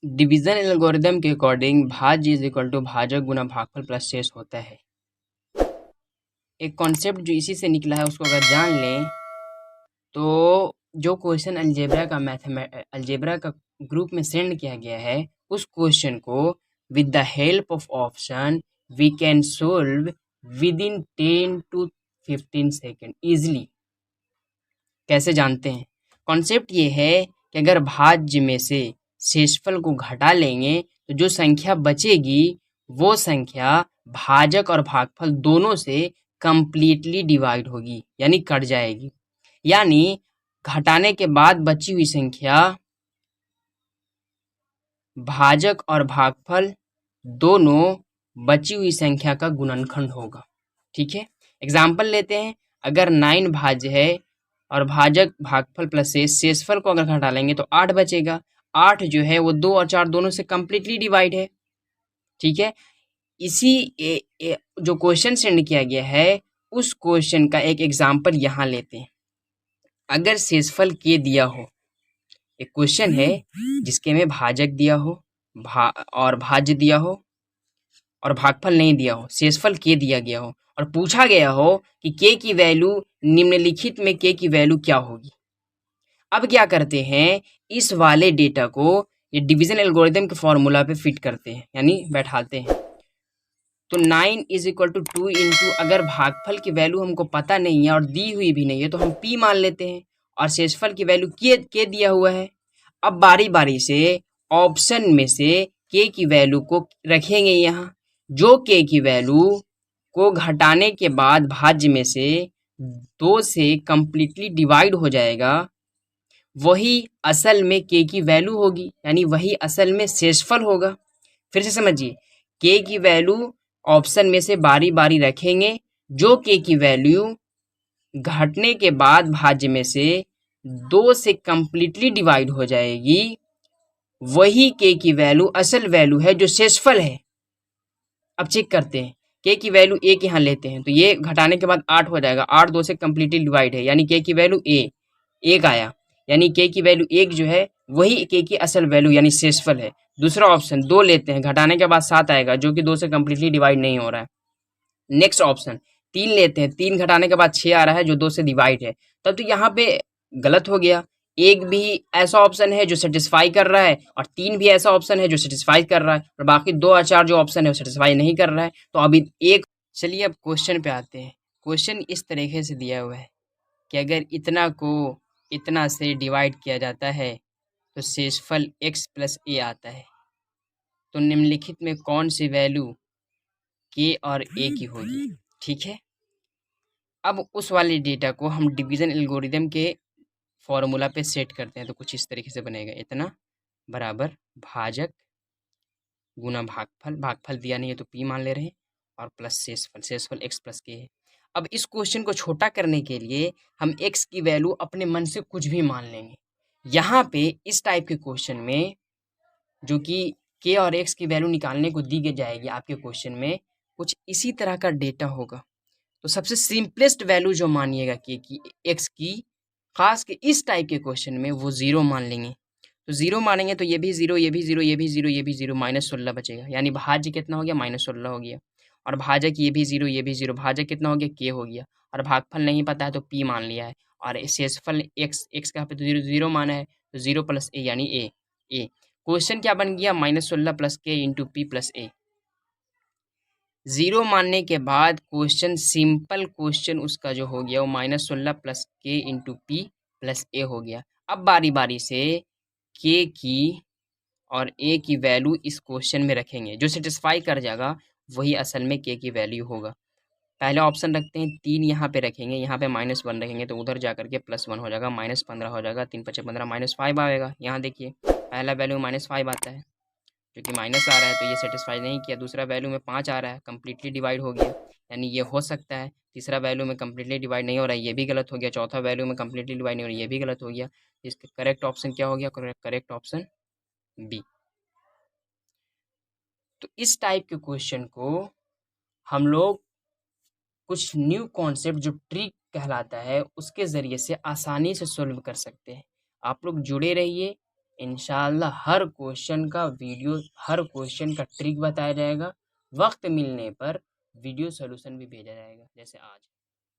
Division algorithm के according भाज्य is equal to भाजक गुना भागफल प्लस शेष होता है। एक कॉन्सेप्ट जो इसी से निकला है उसको अगर जान लें तो जो क्वेश्चन अलजेब्रा का ग्रुप में सेंड किया गया है उस क्वेश्चन को with the help of option we can solve within 10 to 15 second easily. कैसे जानते हैं? कॉन्सेप्ट ये है कि अगर भाज्य में से शेषफल को घटा लेंगे तो जो संख्या बचेगी वो संख्या भाजक और भागफल दोनों से कंप्लीटली डिवाइड होगी, यानी कट जाएगी। यानी घटाने के बाद बची हुई संख्या भाजक और भागफल दोनों बची हुई संख्या का गुणनखंड होगा। ठीक है, एग्जाम्पल लेते हैं। अगर 9 भाज्य है और भाजक भागफल प्लस शेषफल को अगर घटा लेंगे तो 8 बचेगा। 8 जो है वो 2 और 4 दोनों से कंप्लीटली डिवाइड है। ठीक है, इसी जो क्वेश्चन सेंड किया गया है उस क्वेश्चन का एक एग्जाम्पल यहाँ लेते हैं। अगर शेषफल के दिया हो, एक क्वेश्चन है जिसके में भाजक दिया हो और भाज्य दिया हो और भागफल नहीं दिया हो, शेषफल के दिया गया हो और पूछा गया हो कि के की वैल्यू निम्नलिखित में के की वैल्यू क्या होगी। अब क्या करते हैं, इस वाले डेटा को ये डिवीजन एल्गोरिदम के फॉर्मूला पे फिट करते हैं, यानी बैठाते हैं। तो 9 इज इक्वल टू 2 इंटू, अगर भागफल की वैल्यू हमको पता नहीं है और दी हुई भी नहीं है तो हम p मान लेते हैं और शेषफल की वैल्यू के दिया हुआ है। अब बारी बारी से ऑप्शन में से k की वैल्यू को रखेंगे यहाँ। जो k की वैल्यू को घटाने के बाद भाज्य में से 2 से कंप्लीटली डिवाइड हो जाएगा वही असल में k की वैल्यू होगी, यानी वही असल में शेषफल होगा। फिर से समझिए, k की वैल्यू ऑप्शन में से बारी बारी रखेंगे। जो k की वैल्यू घटने के बाद भाज्य में से 2 से कंप्लीटली डिवाइड हो जाएगी वही k की वैल्यू असल वैल्यू है जो शेषफल है। अब चेक करते हैं, k की वैल्यू 1 यहाँ लेते हैं तो ये घटाने के बाद 8 हो जाएगा। 8 2 से कंप्लीटली डिवाइड है, यानी k की वैल्यू 1 आया, यानी k की वैल्यू 1 जो है वही k की असल वैल्यू यानी शेषफल है। दूसरा ऑप्शन 2 लेते हैं, घटाने के बाद 7 आएगा जो कि 2 से कंप्लीटली डिवाइड नहीं हो रहा है। नेक्स्ट ऑप्शन 3 लेते हैं, 3 घटाने के बाद 6 आ रहा है जो 2 से डिवाइड है। तब तो यहाँ पे गलत हो गया। एक भी ऐसा ऑप्शन है जो सेटिस्फाई कर रहा है और 3 भी ऐसा ऑप्शन है जो सेटिस्फाई कर रहा है और बाकी 2 और 4 जो ऑप्शन है वो सेटिस्फाई नहीं कर रहा है। तो अभी एक, चलिए अब क्वेश्चन पे आते हैं। क्वेश्चन इस तरीके से दिया हुआ है कि अगर इतना को इतना से डिवाइड किया जाता है तो शेषफल x प्लस ए आता है, तो निम्नलिखित में कौन सी वैल्यू k और a की होगी। ठीक है, अब उस वाले डेटा को हम डिवीजन एल्गोरिदम के फॉर्मूला पे सेट करते हैं तो कुछ इस तरीके से बनेगा। इतना बराबर भाजक गुना भागफल, भागफल दिया नहीं है तो p मान ले रहे हैं, और प्लस शेषफल, शेषफल x प्लस के है। अब इस क्वेश्चन को छोटा करने के लिए हम x की वैल्यू अपने मन से कुछ भी मान लेंगे। यहाँ पे इस टाइप के क्वेश्चन में जो कि k और x की वैल्यू निकालने को दी जाएगी आपके क्वेश्चन में, कुछ इसी तरह का डेटा होगा। तो सबसे सिंपलेस्ट वैल्यू जो मानिएगा k की, x की, खास के इस टाइप के क्वेश्चन में वो 0 मान लेंगे। तो 0 मानेंगे तो ये भी 0, ये भी 0, ये भी 0, ये भी 0, -16 बचेगा, यानी भाज्य कितना हो गया, -16 हो गया। और भाजक ये भी 0, ये भी 0, भाजक कितना हो गया, k हो गया। और भागफल नहीं पता है तो p मान लिया है, और शेषफल x का पे तो 0 माना है तो 0 प्लस a यानी a। क्वेश्चन क्या बन गया, -16 plus k into p plus a। 0 मानने के बाद क्वेश्चन, सिंपल क्वेश्चन उसका जो हो गया वो -16 plus k into p plus a हो गया। अब बारी बारी से k की और a की वैल्यू इस क्वेश्चन में रखेंगे, जो सेटिस्फाई कर जाएगा वही असल में k की वैल्यू होगा। पहले ऑप्शन रखते हैं, 3 यहाँ पे रखेंगे, यहाँ पे -1 रखेंगे तो उधर जा करके +1 हो जाएगा, -15 हो जाएगा, 3 5 15, -5 आएगा। यहाँ देखिए पहला वैल्यू -5 आता है, क्योंकि माइनस आ रहा है तो ये सेटिस्फाई नहीं किया। दूसरा वैल्यू में 5 आ रहा है, कम्प्लीटली डिवाइड हो गया, यानी ये हो सकता है। तीसरा वैल्यू में कम्प्लीटली डिवाइड नहीं हो रहा है, ये भी गलत हो गया। चौथा वैल्यू में कम्प्लीटली डिवाइड नहीं हो रहा है, ये भी गलत हो गया। इसका करेक्ट ऑप्शन क्या हो गया, करेक्ट ऑप्शन बी। तो इस टाइप के क्वेश्चन को हम लोग कुछ न्यू कॉन्सेप्ट जो ट्रिक कहलाता है उसके ज़रिए से आसानी से सोल्व कर सकते हैं। आप लोग जुड़े रहिए इंशाल्लाह हर क्वेश्चन का वीडियो, हर क्वेश्चन का ट्रिक बताया जाएगा। वक्त मिलने पर वीडियो सॉल्यूशन भी भेजा जाएगा, जैसे आज।